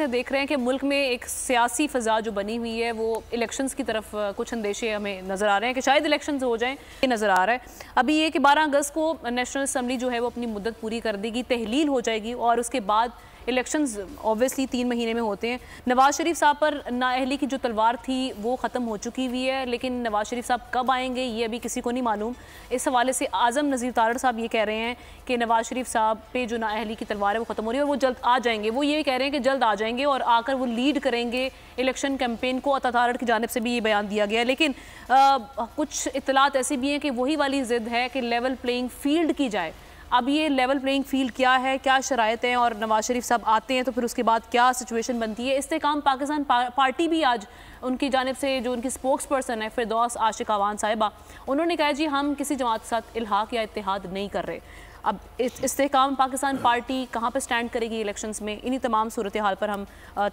देख रहे हैं कि मुल्क में एक सियासी फ़ज़ा जो बनी हुई है वो इलेक्शंस की तरफ कुछ अंदेशे हमें नज़र आ रहे हैं कि शायद इलेक्शंस हो जाएं, ये नज़र आ रहा है। अभी ये कि 12 अगस्त को नेशनल असम्बली जो है वो अपनी मुद्दत पूरी कर देगी, तहलील हो जाएगी और उसके बाद इलेक्शंस ऑब्वियसली 3 महीने में होते हैं। नवाज़ शरीफ साहब पर नाअहली की जो तलवार थी वो ख़त्म हो चुकी हुई है, लेकिन नवाज़ शरीफ साहब कब आएंगे ये अभी किसी को नहीं मालूम। इस हवाले से आज़म नज़ीर तारड़ साहब ये कह रहे हैं कि नवाज़ शरीफ साहब पे जो नाअहली की तलवार है वो ख़त्म हो रही है और वो जल्द आ जाएंगे। वो ये कह रहे हैं कि जल्द आ जाएंगे और आकर वो लीड करेंगे इलेक्शन कैंपेन को। अता तारड़ की जानिब से भी ये बयान दिया गया है, लेकिन कुछ इत्तलात ऐसी भी हैं कि वही वाली ज़िद है कि लेवल प्लेइंग फील्ड की जाए। अब ये लेवल प्लेइंग फील्ड क्या है, क्या शराइत हैं और नवाज़ शरीफ साहब आते हैं तो फिर उसके बाद क्या सिचुएशन बनती है। इस्तेकाम पाकिस्तान पार्टी भी आज उनकी जानिब से जो उनकी स्पोक्स पर्सन है फिरदौस आशिक अवान साहिबा, उन्होंने कहा जी हम किसी जमात के साथ इल्हाक या इत्तेहाद नहीं कर रहे। अब इस्तेकाम पाकिस्तान पार्टी कहाँ पर स्टैंड करेगी इलेक्शंस में, इन्हीं तमाम सूरत हाल पर हम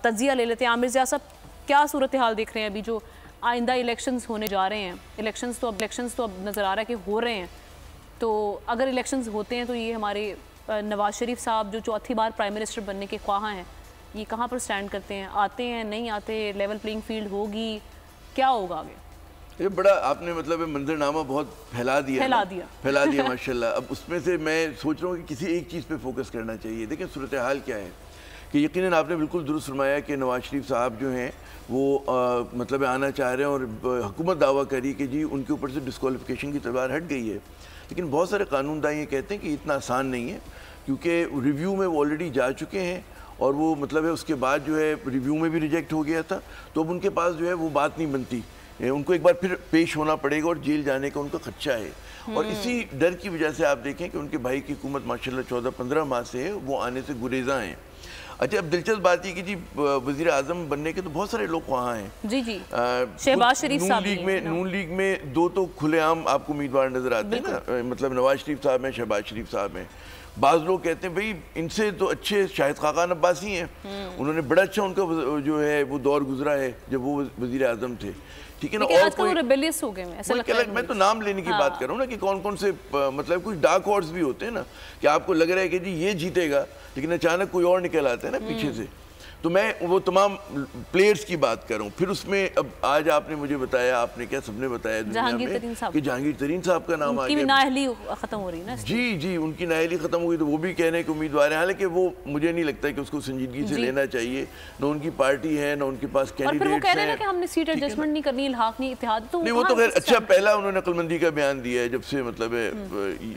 तज्जिया ले लेते हैं। आमिर ज़िया साहब, क्या सूरत हाल देख रहे हैं अभी जो आइंदा इलेक्शंस होने जा रहे हैं? इलेक्शंस तो अब नज़र आ रहा है कि हो रहे हैं, तो अगर इलेक्शंस होते हैं तो ये हमारे नवाज़ शरीफ साहब जो चौथी बार प्राइम मिनिस्टर बनने के ख्वाह हैं, ये कहाँ पर स्टैंड करते हैं? आते हैं, नहीं आते? लेवल प्लेइंग फील्ड होगी, क्या होगा आगे? ये बड़ा आपने मतलब मंजरनामा बहुत फैला दिया माशाल्लाह। अब उसमें से मैं सोच रहा हूँ कि किसी एक चीज़ पे फोकस करना चाहिए। देखिए सूरत हाल क्या है कि यकीनन आपने बिल्कुल दुरुस्त फरमाया कि नवाज़ शरीफ साहब जो हैं वो मतलब आना चाह रहे हैं और हुकूमत दावा करी कि जी उनके ऊपर से डिस्क्वालिफिकेशन की तलवार हट गई है। लेकिन बहुत सारे कानूनदान ये कहते हैं कि इतना आसान नहीं है, क्योंकि रिव्यू में वो ऑलरेडी जा चुके हैं और वो मतलब है उसके बाद जो है रिव्यू में भी रिजेक्ट हो गया था, तो अब उनके पास जो है वो बात नहीं बनती, उनको एक बार फिर पेश होना पड़ेगा और जेल जाने का उनका खदशा है। और इसी डर की वजह से आप देखें कि उनके भाई की हुकूमत माशाल्लाह 14-15 माह से है, वो आने से गुरेज़ा हैं। अच्छा, अब दिलचस्प बात ये कि जी वज़ीर आज़म बनने के तो बहुत सारे लोग वहाँ हैं। जी जी, शहबाज शरीफ साहब नून लीग में 2 तो खुलेआम आपको उम्मीदवार नजर आते हैं ना, मतलब नवाज शरीफ साहब हैं, शहबाज शरीफ साहब हैं। बाज़ लोग कहते हैं भाई इनसे तो अच्छे शाहिद खाकान अब्बासी हैं, उन्होंने बड़ा अच्छा उनका जो है वो दौर गुजरा है जब वो वज़ीर आज़म थे, ठीक है ना। और कोई रिबेलियस हो गए हैं, ऐसा लगता है। मैं तो नाम लेने की बात कर रहा हूँ ना कि कौन कौन से मतलब कुछ डार्क हॉर्स भी होते हैं ना कि आपको लग रहा है कि जी ये जीतेगा, लेकिन अचानक कोई और निकल आता है ना पीछे से। तो मैं वो तमाम प्लेयर्स की बात कर रहा हूँ। फिर उसमें अब आज आपने मुझे बताया, आपने क्या सबने बताया जहांगीर तरीन साहब का नाम आ गया। नाअहली खत्म हो रही है ना। जी, उनकी नाअहली खत्म हो गई तो वो भी कहने के उम्मीदवार हैं, हालांकि वो मुझे नहीं लगता कि उसको संजीदगी से लेना चाहिए। न उनकी पार्टी है, न उनके पास कैंडिडेट्स हैं। हमने सीट एडजस्टमेंट नहीं करनी, इल्हाक नहीं, इत्तेहाद तो नहीं, वो तो खैर अच्छा पहला उन्होंने अक्लमंदी का बयान दिया है जब से मतलब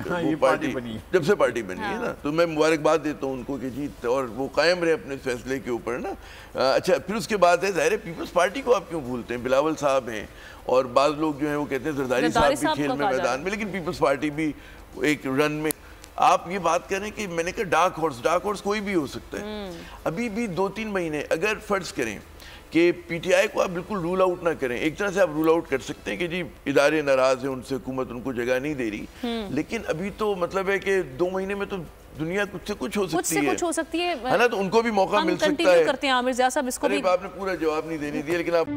वो पार्टी जब से पार्टी बनी है ना, तो मैं मुबारकबाद देता हूँ उनको कि जीत और वो कायम रहे अपने फैसले के ऊपर ना। अच्छा, फिर उसके बाद है ज़ाहिर पीपल्स पार्टी को आप क्यों भूलते हैं? बिलावल साहब हैं और बाज़ लोग जो हैं वो कहते हैं जरदारी साहब भी खेल में मैदान में, लेकिन पीपल्स पार्टी भी एक रन में। आप ये बात करें कि मैंने कहा डार्क हॉर्स कोई भी हो सकता है। अभी भी 2-3 महीने अगर फर्ज करें कि पीटीआई को आप बिल्कुल रूल आउट ना करें, एक तरह से आप रूल आउट कर सकते हैं कि जी इदारे नाराज हैं उनसे, हुकूमत उनको जगह नहीं दे रही, लेकिन अभी तो मतलब है कि 2 महीने में तो दुनिया कुछ से कुछ हो सकती है ना, तो उनको भी मौका मिल सकता है। करते हैं आमिर ज़िया साहब, इसको भी आपने पूरा जवाब नहीं देने दिया, लेकिन आप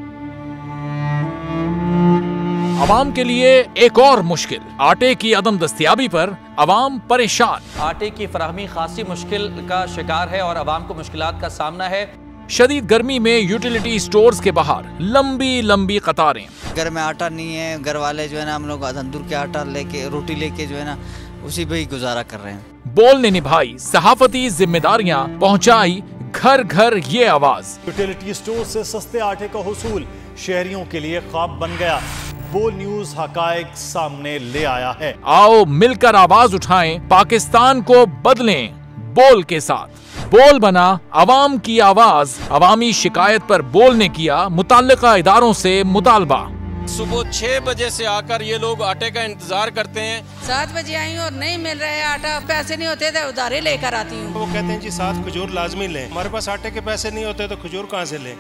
अवाम के लिए एक और मुश्किल, आटे की अदम दस्तयाबी पर अवाम परेशान। आटे की फराहमी खासी मुश्किल का शिकार है और अवाम को मुश्किलात का सामना है। शदीद गर्मी में यूटिलिटी स्टोर्स के बाहर लंबी कतारें। घर में आटा नहीं है, घर वाले जो है ना हम लोग तंदूर के आटा लेके रोटी लेके जो है ना उसी पे ही गुजारा कर रहे हैं। बोल ने निभाई सहाफती जिम्मेदारियां, पहुंचाई घर घर ये आवाज। यूटिलिटी स्टोर से सस्ते आटे का हुसूल शहरियों के लिए ख्वाब बन गया। बोल न्यूज हकायक सामने ले आया है। आओ मिलकर आवाज उठाएं, पाकिस्तान को बदलें बोल के साथ। बोल बना अवाम की आवाज। अवामी शिकायत पर बोल ने किया मुताल्लिका इदारों से मुतालबा। सुबह 6 बजे से आकर ये लोग आटे का इंतजार करते हैं। 7 बजे आई हूँ और नहीं मिल रहा है आटा, पैसे नहीं होते थे उधारे लेकर आती हूँ। वो कहते हैं जी 7 खजूर लाजमी लें, हमारे पास आटे के पैसे नहीं होते तो खजूर कहाँ से लें?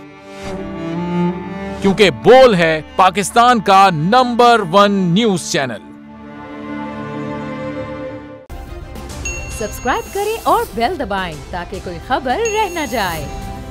क्योंकि बोल है पाकिस्तान का नंबर 1 न्यूज चैनल। सब्सक्राइब करें और बेल दबाएं ताकि कोई खबर रह न जाए।